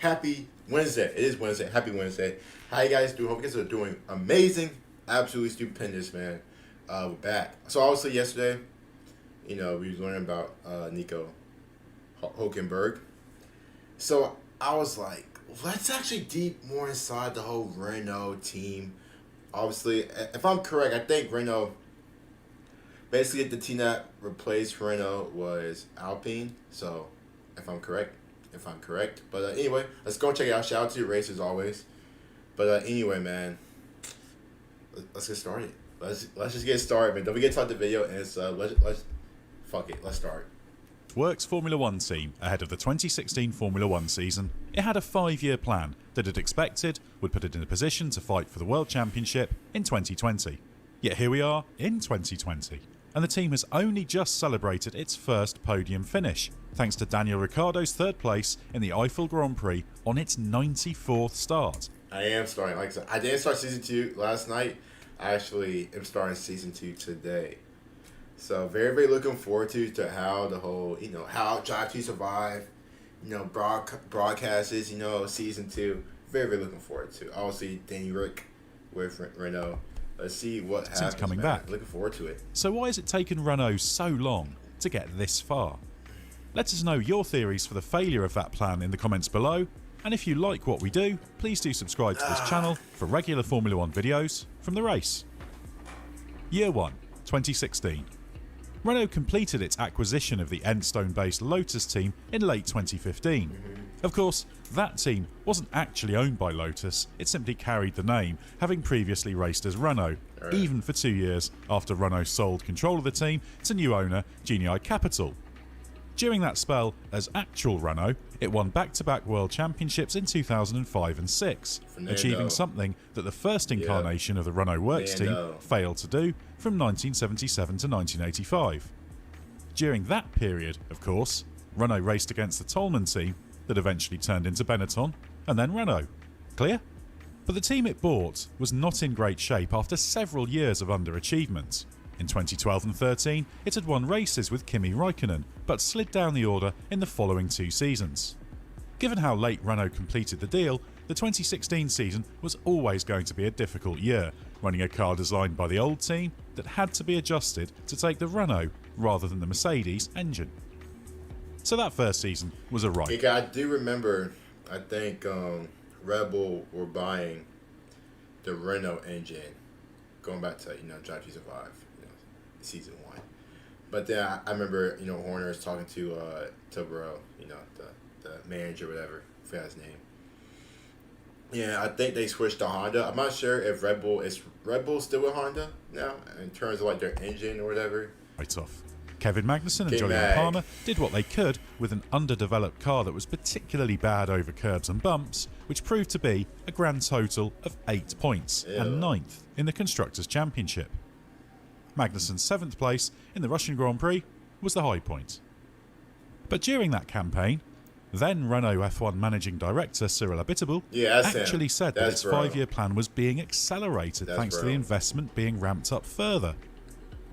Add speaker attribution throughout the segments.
Speaker 1: Happy Wednesday. It is Wednesday. Happy Wednesday. How you guys doing? Hope you guys are doing amazing. Absolutely stupendous, man. We're back. So obviously yesterday, we was learning about Nico Hülkenberg. So I was like, let's actually deep more inside the whole Renault team. Obviously, if I'm correct, I think Renault, basically the team that replaced Renault was Alpine. So if I'm correct. But anyway, let's go check it out. Shout out to your race as always. But anyway, man, let's get started. Let's just get started, man. Don't forget to start the video and let's start.
Speaker 2: Works Formula One team ahead of the 2016 Formula One season. It had a 5-year plan that it expected would put it in a position to fight for the World Championship in 2020. Yet here we are in 2020, and the team has only just celebrated its first podium finish, thanks to Daniel Ricciardo's third place in the Eiffel Grand Prix on its 94th start.
Speaker 1: I am starting, like I said, I didn't start season 2 last night. I actually am starting season 2 today. So very, very looking forward to how the whole, how Drive to Survive, broadcast is, season 2. Very, very looking forward to. Obviously, Danny Rick with Renault. Let's see what happens.
Speaker 2: Since coming
Speaker 1: man.
Speaker 2: back.
Speaker 1: Looking forward to it.
Speaker 2: So why has it taken Renault so long to get this far? Let us know your theories for the failure of that plan in the comments below. And if you like what we do, please do subscribe to this channel for regular Formula One videos from the race. Year 1, 2016. Renault completed its acquisition of the Enstone-based Lotus team in late 2015. Of course, that team wasn't actually owned by Lotus, it simply carried the name, having previously raced as Renault, even for 2 years after Renault sold control of the team to new owner GNI Capital. During that spell as actual Renault, it won back-to-back World Championships in 2005 and 6, achieving something that the first incarnation of the Renault Works team failed to do from 1977 to 1985. During that period, of course, Renault raced against the Toleman team that eventually turned into Benetton, and then Renault. Clear? But the team it bought was not in great shape after several years of underachievement. In 2012 and 13, it had won races with Kimi Räikkönen, but slid down the order in the following 2 seasons. Given how late Renault completed the deal, the 2016 season was always going to be a difficult year, running a car designed by the old team that had to be adjusted to take the Renault rather than the Mercedes engine. So that first season was a riot.
Speaker 1: Yeah, I do remember, I think Red Bull were buying the Renault engine, going back to, Drive to Survive. Season 1, but then I remember Horner was talking to Bro, the manager, whatever, I forgot his name. Yeah, I think they switched to Honda. I'm not sure if Red Bull still with Honda now in terms of like their engine or whatever.
Speaker 2: Right off. Kevin Magnussen and Jolyon Palmer did what they could with an underdeveloped car that was particularly bad over curbs and bumps, which proved to be a grand total of 8 points and 9th in the Constructors' Championship. Magnussen's 7th place in the Russian Grand Prix was the high point. But during that campaign, then Renault F1 Managing Director Cyril Abiteboul actually said that its 5-year plan was being accelerated thanks to the investment being ramped up further.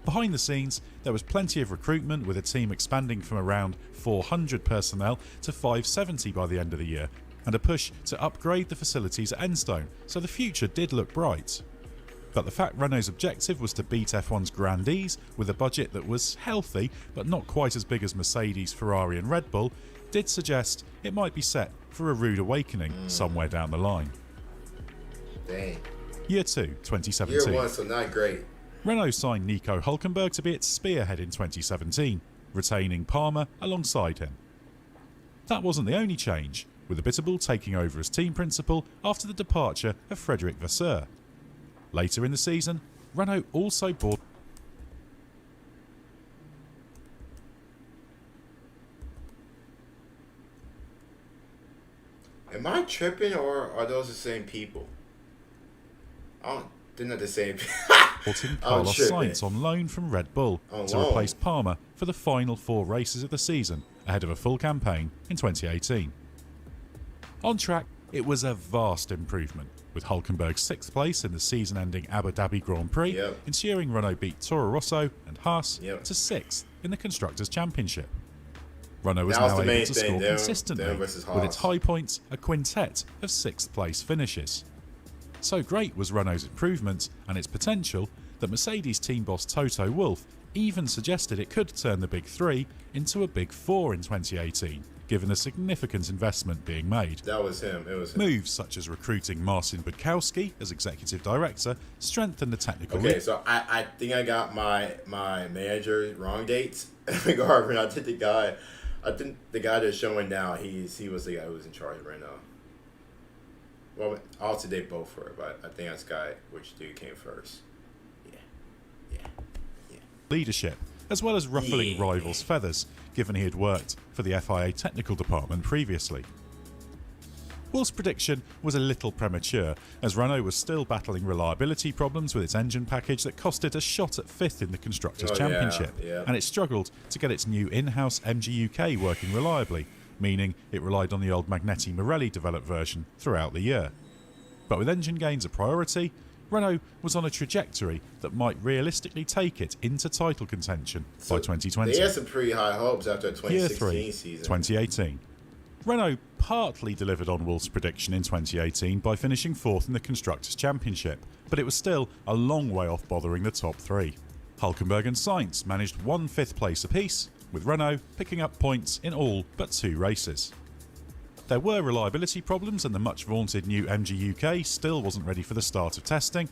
Speaker 2: Behind the scenes, there was plenty of recruitment, with a team expanding from around 400 personnel to 570 by the end of the year, and a push to upgrade the facilities at Enstone, so the future did look bright. But the fact Renault's objective was to beat F1's grandees with a budget that was healthy but not quite as big as Mercedes, Ferrari and Red Bull did suggest it might be set for a rude awakening somewhere down the line.
Speaker 1: Dang.
Speaker 2: Year 2, 2017.
Speaker 1: Year 1, so not great.
Speaker 2: Renault signed Nico Hülkenberg to be its spearhead in 2017, retaining Palmer alongside him. That wasn't the only change, with Abiteboul taking over as team principal after the departure of Frédéric Vasseur. Later in the season, Renault also bought...
Speaker 1: Am I tripping, or are those the same people? They're not the same people.
Speaker 2: Carlos Sainz on loan from Red Bull to replace Palmer for the final 4 races of the season, ahead of a full campaign in 2018. On track, it was a vast improvement, with Hülkenberg's 6th place in the season-ending Abu Dhabi Grand Prix, ensuring Renault beat Toro Rosso and Haas to 6th in the Constructors' Championship. Renault was
Speaker 1: That was
Speaker 2: now
Speaker 1: the
Speaker 2: able
Speaker 1: main
Speaker 2: to
Speaker 1: thing,
Speaker 2: score
Speaker 1: them
Speaker 2: consistently,
Speaker 1: versus
Speaker 2: with its
Speaker 1: Haas.
Speaker 2: high points a quintet of 6th place finishes. So great was Renault's improvement and its potential that Mercedes team boss Toto Wolff even suggested it could turn the Big Three into a Big Four in 2018, given the significant investment being made.
Speaker 1: That was him. It was him.
Speaker 2: Moves such as recruiting Marcin Budkowski as executive director strengthened the technical
Speaker 1: Okay,
Speaker 2: lead.
Speaker 1: so I think I got my manager wrong dates in regard when I did the guy. I think the guy that's showing now, he was the guy who was in charge right now. Well, also they both were, but I think that's the guy which dude came first. Yeah.
Speaker 2: Leadership, as well as ruffling rivals' feathers, given he had worked for the FIA technical department previously. Wolff's prediction was a little premature, as Renault was still battling reliability problems with its engine package that cost it a shot at 5th in the Constructors' Championship, and it struggled to get its new in-house MG UK working reliably, meaning it relied on the old Magneti Marelli developed version throughout the year. But with engine gains a priority, Renault was on a trajectory that might realistically take it into title contention by 2020.
Speaker 1: They had some pretty high hopes after the
Speaker 2: Year
Speaker 1: 2016
Speaker 2: 3,
Speaker 1: season.
Speaker 2: 2018. Renault partly delivered on Wolff's prediction in 2018 by finishing 4th in the Constructors' Championship, but it was still a long way off bothering the top 3. Hülkenberg and Sainz managed 1 5th place apiece, with Renault picking up points in all but 2 races. There were reliability problems, and the much vaunted new MG UK still wasn't ready for the start of testing,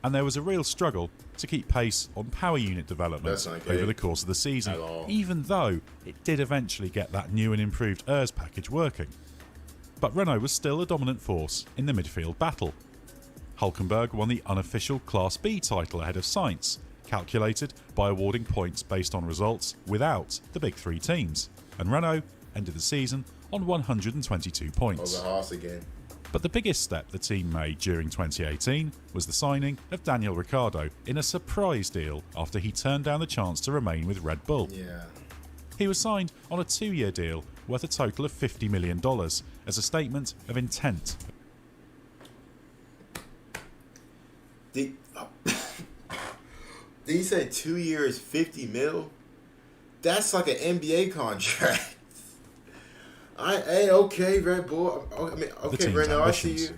Speaker 2: and there was a real struggle to keep pace on power unit development over the course of the season, even though it did eventually get that new and improved ERS package working. But Renault was still a dominant force in the midfield battle. Hülkenberg won the unofficial Class B title ahead of Sainz, calculated by awarding points based on results without the big 3 teams, and Renault ended the season on 122 points.
Speaker 1: Over Haas again.
Speaker 2: But the biggest step the team made during 2018 was the signing of Daniel Ricciardo in a surprise deal after he turned down the chance to remain with Red Bull.
Speaker 1: Yeah.
Speaker 2: He was signed on a 2-year deal worth a total of $50 million as a statement of intent.
Speaker 1: Did he say 2 years, 50 mil? That's like an NBA contract. Okay, Red Bull. I mean, okay, Renault, I see you.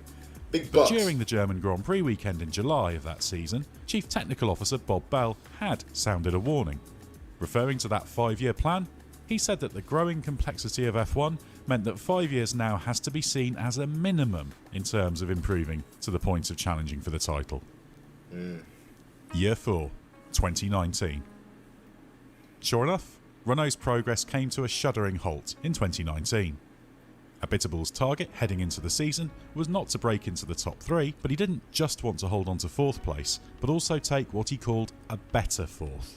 Speaker 1: Big bucks.
Speaker 2: But during the German Grand Prix weekend in July of that season, Chief Technical Officer Bob Bell had sounded a warning. Referring to that 5-year plan, he said that the growing complexity of F1 meant that 5 years now has to be seen as a minimum in terms of improving to the point of challenging for the title. Year 4, 2019. Sure enough, Renault's progress came to a shuddering halt in 2019. Abitable's target heading into the season was not to break into the top 3, but he didn't just want to hold on to 4th place, but also take what he called a better 4th.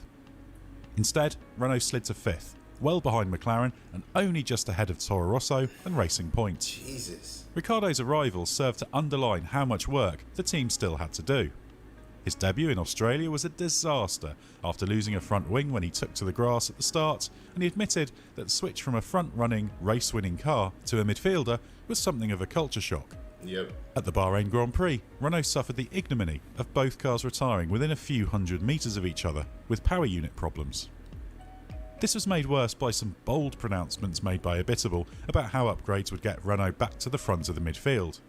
Speaker 2: Instead, Renault slid to 5th, well behind McLaren and only just ahead of Toro Rosso and Racing Point.
Speaker 1: Jesus.
Speaker 2: Ricciardo's arrival served to underline how much work the team still had to do. His debut in Australia was a disaster after losing a front wing when he took to the grass at the start, and he admitted that the switch from a front-running, race-winning car to a midfielder was something of a culture shock.
Speaker 1: Yep.
Speaker 2: At the Bahrain Grand Prix, Renault suffered the ignominy of both cars retiring within a few hundred metres of each other with power unit problems. This was made worse by some bold pronouncements made by Abitable about how upgrades would get Renault back to the front of the midfield.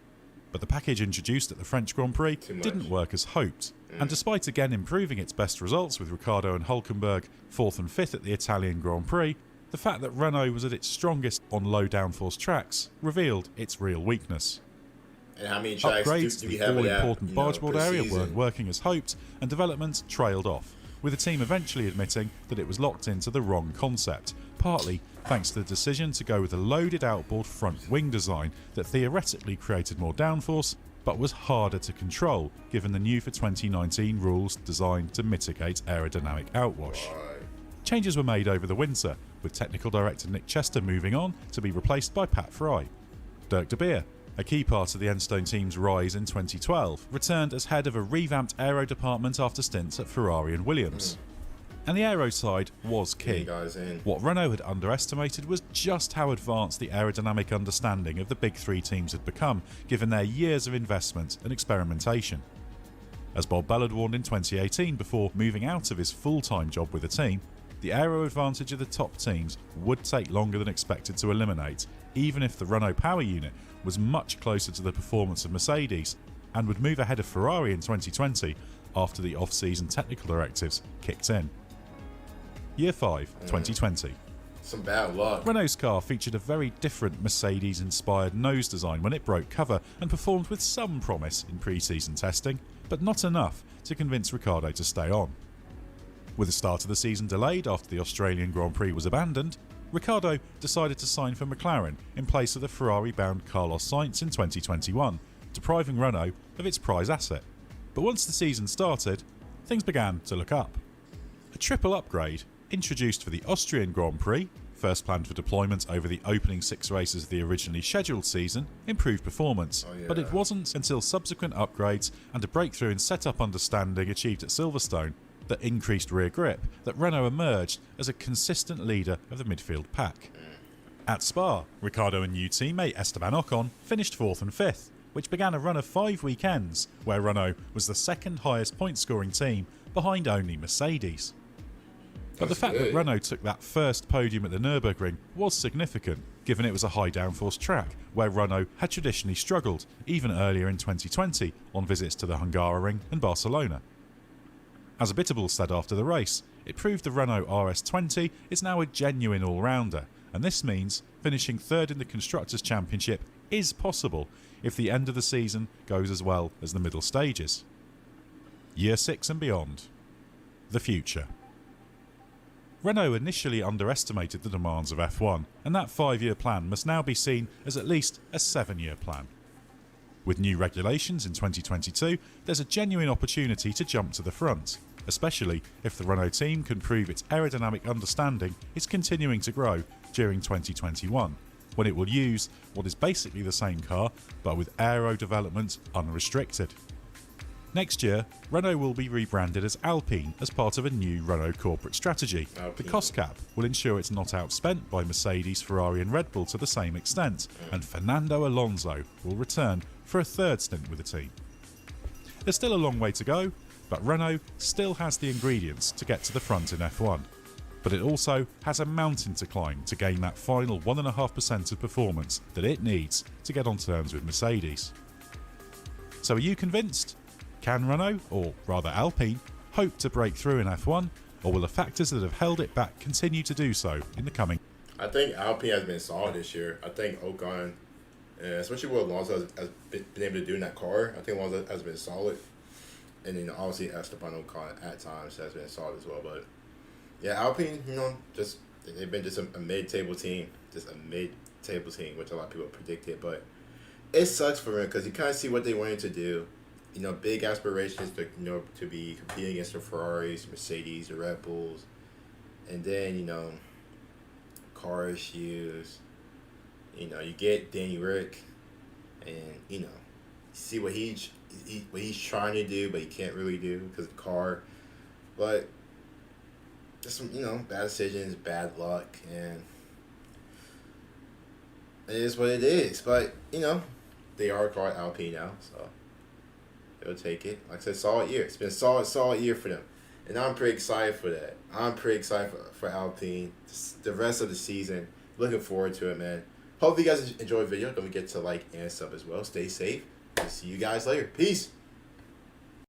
Speaker 2: But the package introduced at the French Grand Prix didn't work as hoped, and despite again improving its best results with Ricciardo and Hülkenberg 4th and 5th at the Italian Grand Prix, the fact that Renault was at its strongest on low downforce tracks revealed its real weakness.
Speaker 1: And how many tracks
Speaker 2: Upgrades
Speaker 1: do
Speaker 2: to
Speaker 1: you
Speaker 2: the
Speaker 1: have
Speaker 2: all-important bargeboard area
Speaker 1: season?
Speaker 2: weren't working as hoped, and development trailed off, with the team eventually admitting that it was locked into the wrong concept, partly thanks to the decision to go with a loaded outboard front wing design that theoretically created more downforce, but was harder to control given the new for 2019 rules designed to mitigate aerodynamic outwash. Changes were made over the winter, with technical director Nick Chester moving on to be replaced by Pat Fry. Dirk de Beer, a key part of the Enstone team's rise in 2012, returned as head of a revamped aero department after stints at Ferrari and Williams. And the aero side was key. What Renault had underestimated was just how advanced the aerodynamic understanding of the big 3 teams had become, given their years of investment and experimentation. As Bob Bell had warned in 2018 before moving out of his full-time job with the team, the aero advantage of the top teams would take longer than expected to eliminate, even if the Renault power unit was much closer to the performance of Mercedes and would move ahead of Ferrari in 2020 after the off-season technical directives kicked in. Year 5, 2020.
Speaker 1: Some bad luck.
Speaker 2: Renault's car featured a very different Mercedes-inspired nose design when it broke cover and performed with some promise in pre-season testing, but not enough to convince Ricciardo to stay on. With the start of the season delayed after the Australian Grand Prix was abandoned, Ricciardo decided to sign for McLaren in place of the Ferrari-bound Carlos Sainz in 2021, depriving Renault of its prize asset. But once the season started, things began to look up. A triple upgrade, introduced for the Austrian Grand Prix, first planned for deployment over the opening 6 races of the originally scheduled season, improved performance, but it wasn't until subsequent upgrades and a breakthrough in setup understanding achieved at Silverstone that increased rear grip that Renault emerged as a consistent leader of the midfield pack. At Spa, Ricciardo and new teammate Esteban Ocon finished 4th and 5th, which began a run of 5 weekends where Renault was the second highest point scoring team behind only Mercedes. But the fact that Renault took that first podium at the Nürburgring was significant, given it was a high downforce track where Renault had traditionally struggled, even earlier in 2020 on visits to the Hungaroring and Barcelona. As Abitable said after the race, it proved the Renault RS20 is now a genuine all-rounder, and this means finishing 3rd in the Constructors' Championship is possible if the end of the season goes as well as the middle stages. Year 6 and beyond. The future. Renault initially underestimated the demands of F1, and that 5-year plan must now be seen as at least a 7-year plan. With new regulations in 2022, there's a genuine opportunity to jump to the front, especially if the Renault team can prove its aerodynamic understanding is continuing to grow during 2021, when it will use what is basically the same car, but with aero development unrestricted. Next year, Renault will be rebranded as Alpine as part of a new Renault corporate strategy. The cost cap will ensure it's not outspent by Mercedes, Ferrari and Red Bull to the same extent, and Fernando Alonso will return for a 3rd stint with the team. There's still a long way to go, but Renault still has the ingredients to get to the front in F1. But it also has a mountain to climb to gain that final 1.5% of performance that it needs to get on terms with Mercedes. So are you convinced? Can Renault, or rather Alpine, hope to break through in F1, or will the factors that have held it back continue to do so in the coming?
Speaker 1: I think Alpine has been solid this year. I think Ocon, especially what Alonso has been able to do in that car, I think Alonso has been solid. And then obviously Esteban Ocon at times has been solid as well. But yeah, Alpine, just they've been just a mid-table team. Just a mid-table team, which a lot of people predicted. But it sucks for them because you kind of see what they wanted to do. Big aspirations to to be competing against the Ferraris, Mercedes, the Red Bulls, and then car issues. You get Danny Rick, and you see what he's trying to do, but he can't really do because of the car. But just some bad decisions, bad luck, and it is what it is. But they are called Alpine now, so. They'll take it. Like I said, solid year. It's been a solid year for them. And I'm pretty excited for that. I'm pretty excited for Alpine. The rest of the season. Looking forward to it, man. Hope you guys enjoyed the video. Don't forget to like and sub as well. Stay safe. I'll see you guys later. Peace.